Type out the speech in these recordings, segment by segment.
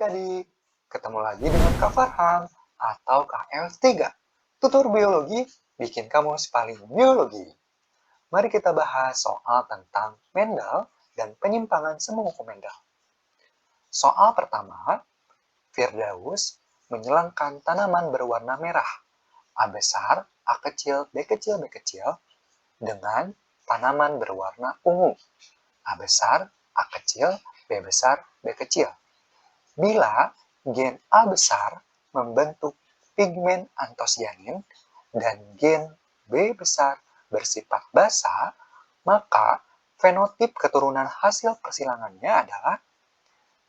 adik-adik, ketemu lagi dengan Kak Farhan atau Kak L3. Tutur biologi bikin kamu paling biologi. Mari kita bahas soal tentang Mendel dan penyimpangan semu hukum Mendel. Soal pertama, Firdaus menyilangkan tanaman berwarna merah, A besar, A kecil, B kecil, B kecil, dengan tanaman berwarna ungu, A besar, A kecil, B besar, B kecil. Bila gen A besar membentuk pigmen antosianin dan gen B besar bersifat basa, maka fenotip keturunan hasil persilangannya adalah.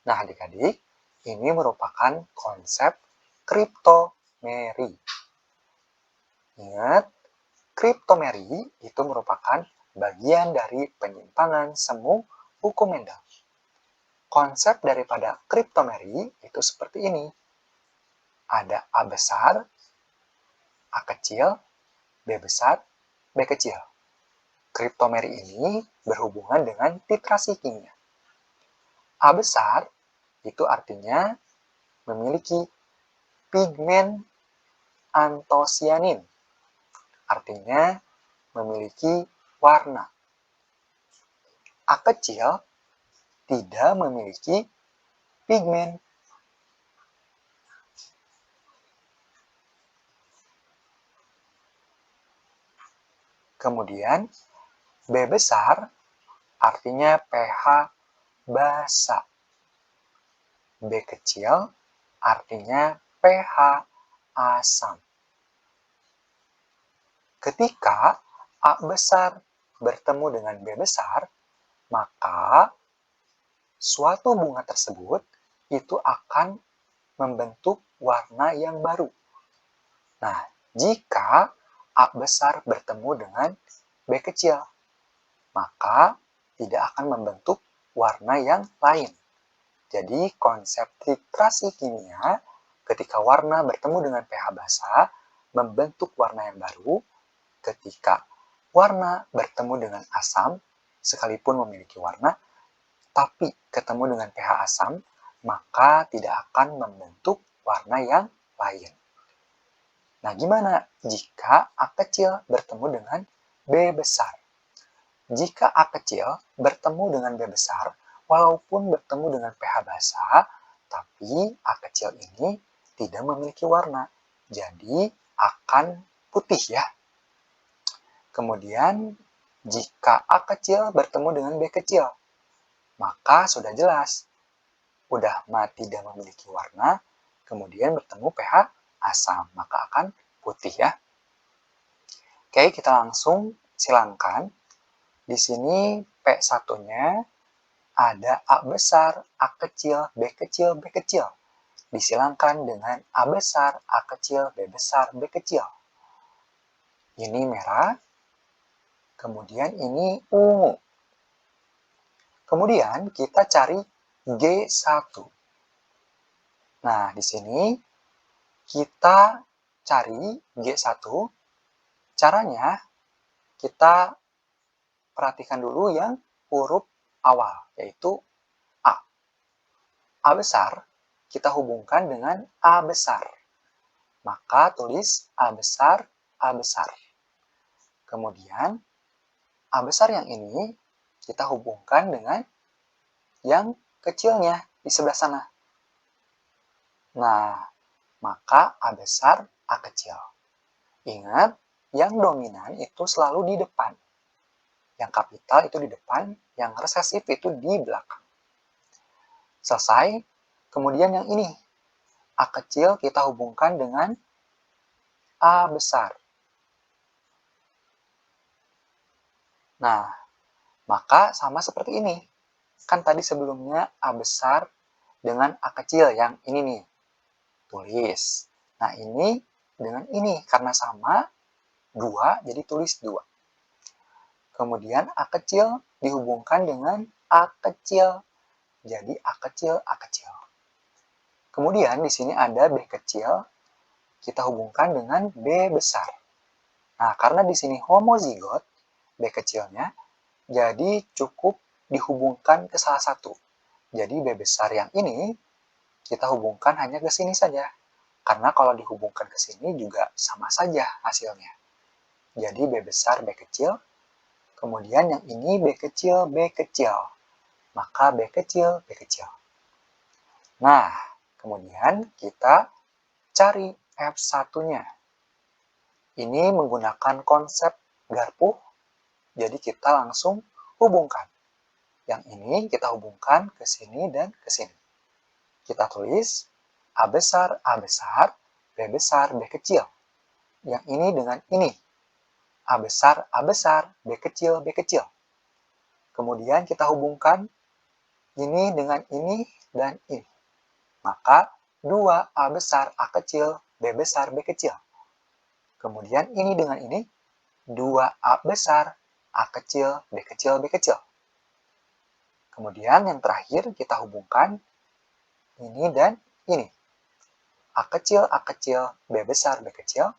Nah, adik-adik, ini merupakan konsep kriptomeri. Ingat, kriptomeri itu merupakan bagian dari penyimpangan semu hukum Mendel. Konsep daripada kriptomeri itu seperti ini. Ada A besar, A kecil, B besar, B kecil. Kriptomeri ini berhubungan dengan titrasi kimia. A besar itu artinya memiliki pigmen antosianin, artinya memiliki warna. A kecil tidak memiliki pigmen. Kemudian B besar artinya pH basa. B kecil artinya pH asam. Ketika A besar bertemu dengan B besar, maka suatu bunga tersebut itu akan membentuk warna yang baru. Nah, jika A besar bertemu dengan B kecil, maka tidak akan membentuk warna yang lain. Jadi, konsep titrasi kimia ketika warna bertemu dengan pH basa membentuk warna yang baru. Ketika warna bertemu dengan asam, sekalipun memiliki warna, tapi ketemu dengan pH asam, maka tidak akan membentuk warna yang lain. Nah, gimana jika A kecil bertemu dengan B besar? Jika A kecil bertemu dengan B besar, walaupun bertemu dengan pH basa, tapi A kecil ini tidak memiliki warna. Jadi, akan putih ya. Kemudian, jika A kecil bertemu dengan B kecil, maka sudah jelas. Udah tidak memiliki warna, kemudian bertemu pH asam, maka akan putih ya. Oke, kita langsung silangkan. Di sini P1-nya ada A besar, A kecil, B kecil, B kecil. Disilangkan dengan A besar, A kecil, B besar, B kecil. Ini merah, kemudian ini ungu. Kemudian kita cari G1. Nah, di sini kita cari G1. Caranya kita perhatikan dulu yang huruf awal, yaitu A. A besar kita hubungkan dengan A besar. Maka tulis A besar, A besar. Kemudian A besar yang ini kita hubungkan dengan yang kecilnya di sebelah sana. Nah, maka A besar, A kecil. Ingat, yang dominan itu selalu di depan. Yang kapital itu di depan, yang resesif itu di belakang. Selesai. Kemudian yang ini, A kecil kita hubungkan dengan A besar. Nah, maka sama seperti ini. Kan tadi sebelumnya A besar dengan A kecil yang ini nih. Tulis. Nah, ini dengan ini. Karena sama, 2, jadi tulis 2. Kemudian A kecil dihubungkan dengan A kecil. Jadi A kecil, A kecil. Kemudian di sini ada B kecil, kita hubungkan dengan B besar. Nah, karena di sini homozigot, B kecilnya, jadi cukup dihubungkan ke salah satu. Jadi B besar yang ini kita hubungkan hanya ke sini saja. Karena kalau dihubungkan ke sini juga sama saja hasilnya. Jadi B besar, B kecil. Kemudian yang ini B kecil, B kecil. Maka B kecil, B kecil. Nah, kemudian kita cari F1-nya. Ini menggunakan konsep garpu, jadi kita langsung hubungkan. Yang ini kita hubungkan ke sini dan ke sini. Kita tulis A besar, B besar, B kecil. Yang ini dengan ini. A besar, B kecil, B kecil. Kemudian kita hubungkan ini dengan ini dan ini. Maka 2A besar, A kecil, B besar, B kecil. Kemudian ini dengan ini, 2A besar, A kecil, B kecil, B kecil. Kemudian yang terakhir kita hubungkan ini dan ini. A kecil, B besar, B kecil.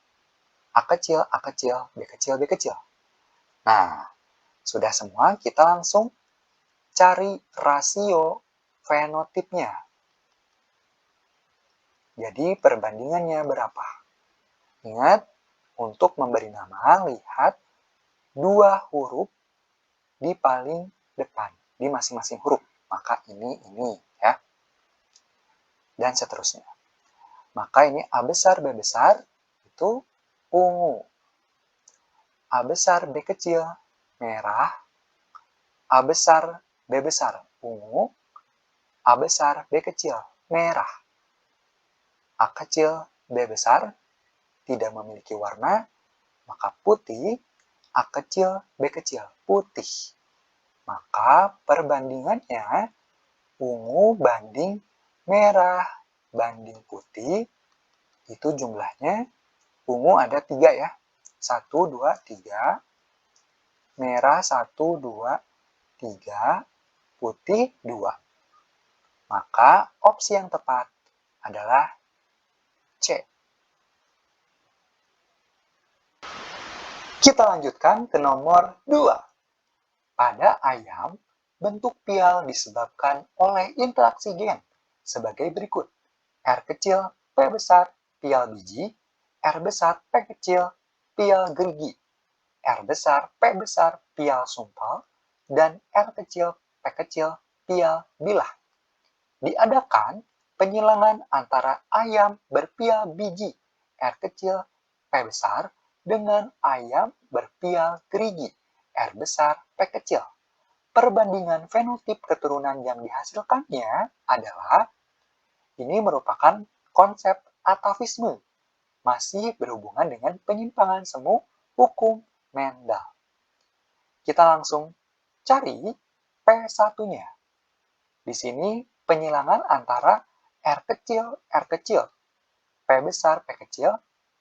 A kecil, B kecil, B kecil. Nah, sudah semua, kita langsung cari rasio fenotipnya. Jadi perbandingannya berapa? Ingat, untuk memberi nama, lihat dua huruf di paling depan, di masing-masing huruf. Maka ini, ya. Dan seterusnya. Maka ini A besar, B besar, itu ungu. A besar, B kecil, merah. A besar, B besar, ungu. A besar, B kecil, merah. A kecil, B besar, tidak memiliki warna, maka putih. A kecil, B kecil, putih. Maka perbandingannya ungu banding merah banding putih, itu jumlahnya ungu ada 3 ya. 1, 2, 3. Merah 1, 2, 3. Putih 2. Maka opsi yang tepat adalah C. Kita lanjutkan ke nomor 2. Pada ayam, bentuk pial disebabkan oleh interaksi gen sebagai berikut. R kecil, P besar, pial biji. R besar, P kecil, pial gerigi. R besar, P besar, pial sumpal. Dan R kecil, P kecil, pial bilah. Diadakan penyilangan antara ayam berpial biji R kecil, P besar dengan ayam berpial gerigi R besar, P kecil. Perbandingan fenotip keturunan yang dihasilkannya adalah ini merupakan konsep atavisme, masih berhubungan dengan penyimpangan semu hukum Mendel. Kita langsung cari P1-nya. Di sini penyilangan antara R kecil, P besar, P kecil,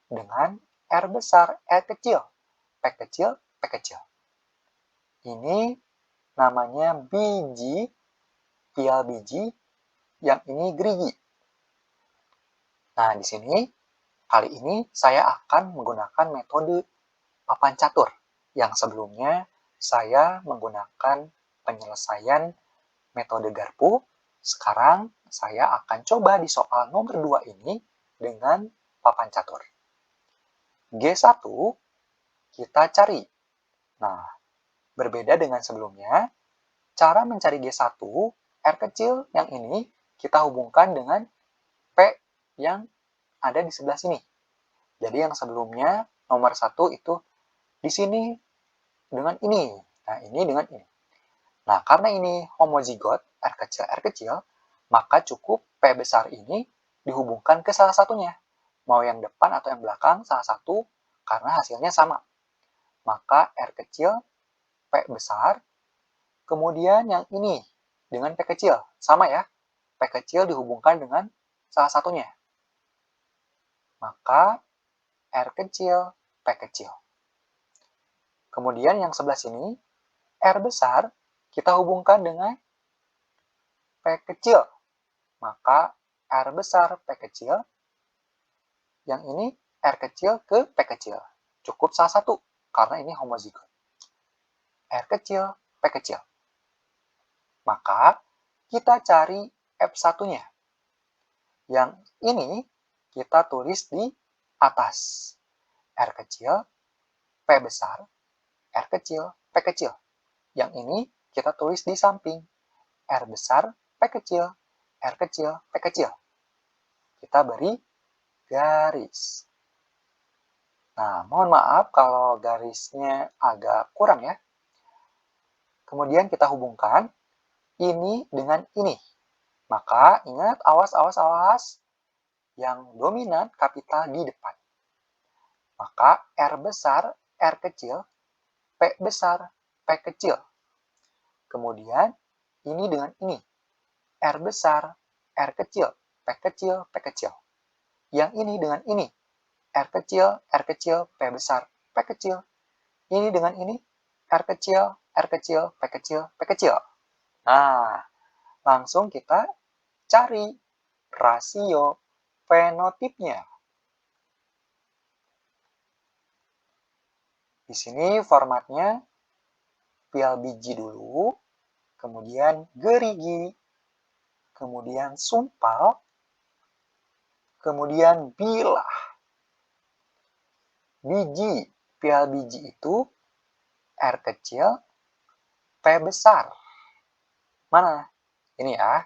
dengan R besar, R kecil, P kecil, P kecil. Ini namanya biji, pial biji, yang ini gerigi. Nah, di sini, kali ini saya akan menggunakan metode papan catur. Yang sebelumnya, saya menggunakan penyelesaian metode garpu. Sekarang, saya akan coba di soal nomor 2 ini dengan papan catur. G1, kita cari. Nah, berbeda dengan sebelumnya, cara mencari G1, R kecil yang ini kita hubungkan dengan P yang ada di sebelah sini. Jadi yang sebelumnya nomor 1 itu di sini dengan ini. Nah, ini dengan ini. Nah, karena ini homozigot R kecil, maka cukup P besar ini dihubungkan ke salah satunya. Mau yang depan atau yang belakang, salah satu, karena hasilnya sama. Maka R kecil, P besar, kemudian yang ini dengan P kecil, sama ya. P kecil dihubungkan dengan salah satunya. Maka R kecil, P kecil. Kemudian yang sebelah sini, R besar, kita hubungkan dengan P kecil. Maka R besar, P kecil. Yang ini R kecil ke P kecil. Cukup salah satu, karena ini homozigot. R kecil, P kecil. Maka kita cari F1-nya. Yang ini kita tulis di atas. R kecil, P besar, R kecil, P kecil. Yang ini kita tulis di samping. R besar, P kecil, R kecil, P kecil. Kita beri garis. Nah, mohon maaf kalau garisnya agak kurang ya. Kemudian kita hubungkan ini dengan ini. Maka ingat, awas, awas, awas. Yang dominan kapital di depan. Maka R besar, R kecil, P besar, P kecil. Kemudian ini dengan ini. R besar, R kecil, P kecil, P kecil. Yang ini dengan ini. R kecil, P besar, P kecil. Ini dengan ini. R kecil, P kecil, P kecil. Nah, langsung kita cari rasio fenotipnya. Di sini formatnya pial biji dulu, kemudian gerigi, kemudian sumpal, kemudian bilah. Biji, pial biji itu R kecil, P besar. Mana? Ini ya.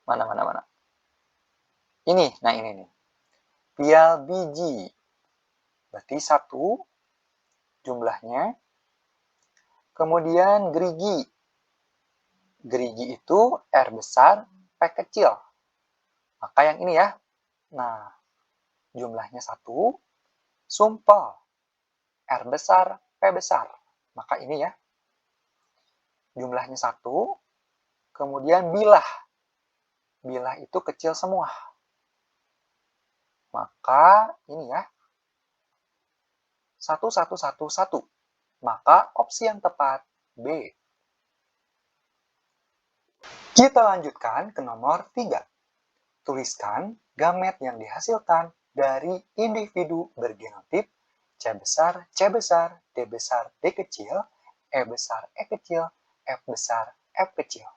Mana. Ini, nah ini nih. Pial biji. Berarti 1 jumlahnya. Kemudian gerigi. Gerigi itu R besar, P kecil. Maka yang ini ya. Nah, jumlahnya 1. Sumpal. R besar, P besar. Maka ini ya. Jumlahnya 1. Kemudian bilah. Bilah itu kecil semua. Maka ini ya. 1, 1, 1, 1. Maka opsi yang tepat B. Kita lanjutkan ke nomor 3. Tuliskan gamet yang dihasilkan dari individu bergenotip C besar, D besar, D kecil, E besar, E kecil, F besar, F kecil.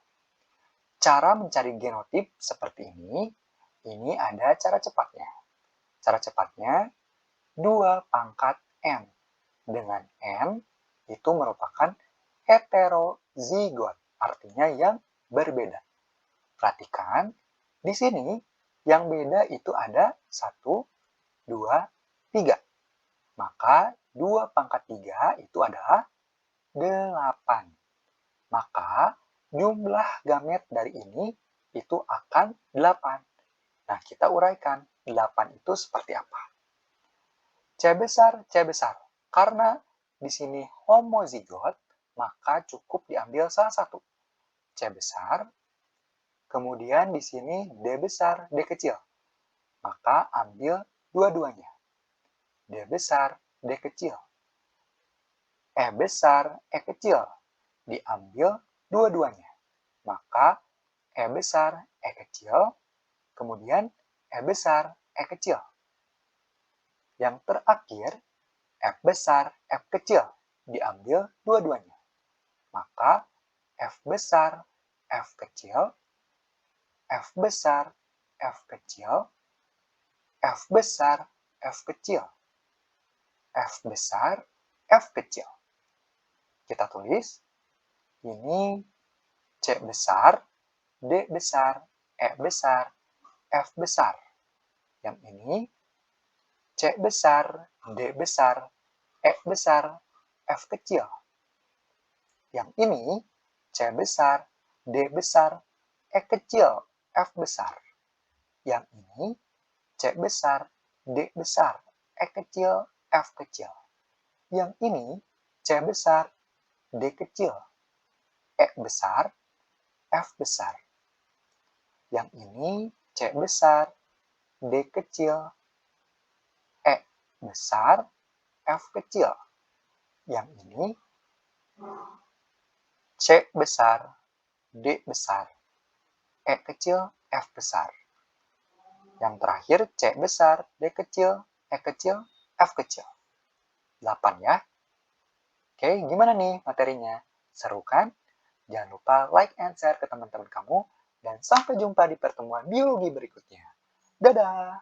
Cara mencari genotip seperti ini ada cara cepatnya. Cara cepatnya 2 pangkat N. Dengan N itu merupakan heterozigot, artinya yang berbeda. Perhatikan, di sini yang beda itu ada 1, 2, 3. Maka 2 pangkat 3 itu adalah 8. Maka jumlah gamet dari ini itu akan 8. Nah, kita uraikan 8 itu seperti apa. C besar. Karena di sini homozigot, maka cukup diambil salah satu. C besar, kemudian di sini D besar, D kecil. Maka ambil dua-duanya. D besar, D kecil. E besar, E kecil. Diambil dua-duanya. Maka E besar, E kecil, kemudian E besar, E kecil. Yang terakhir, F besar, F kecil. Diambil dua-duanya. Maka F besar, F kecil, F besar, F kecil, F besar, F kecil, F besar, F kecil. Kita tulis, ini C besar, D besar, E besar, F besar. Yang ini C besar, D besar, E besar, F kecil. Yang ini C besar, D besar, E kecil, F besar. Yang ini C besar, D besar, E kecil, F kecil. Yang ini C besar, D kecil, E besar, F besar. Yang ini C besar, D kecil, E besar, F kecil. Yang ini C besar, D besar, E kecil, F besar. Yang terakhir C besar, D kecil, E kecil, F kecil. 8 ya. Oke, gimana nih materinya? Seru kan? Jangan lupa like and share ke teman-teman kamu. Dan sampai jumpa di pertemuan biologi berikutnya. Dadah!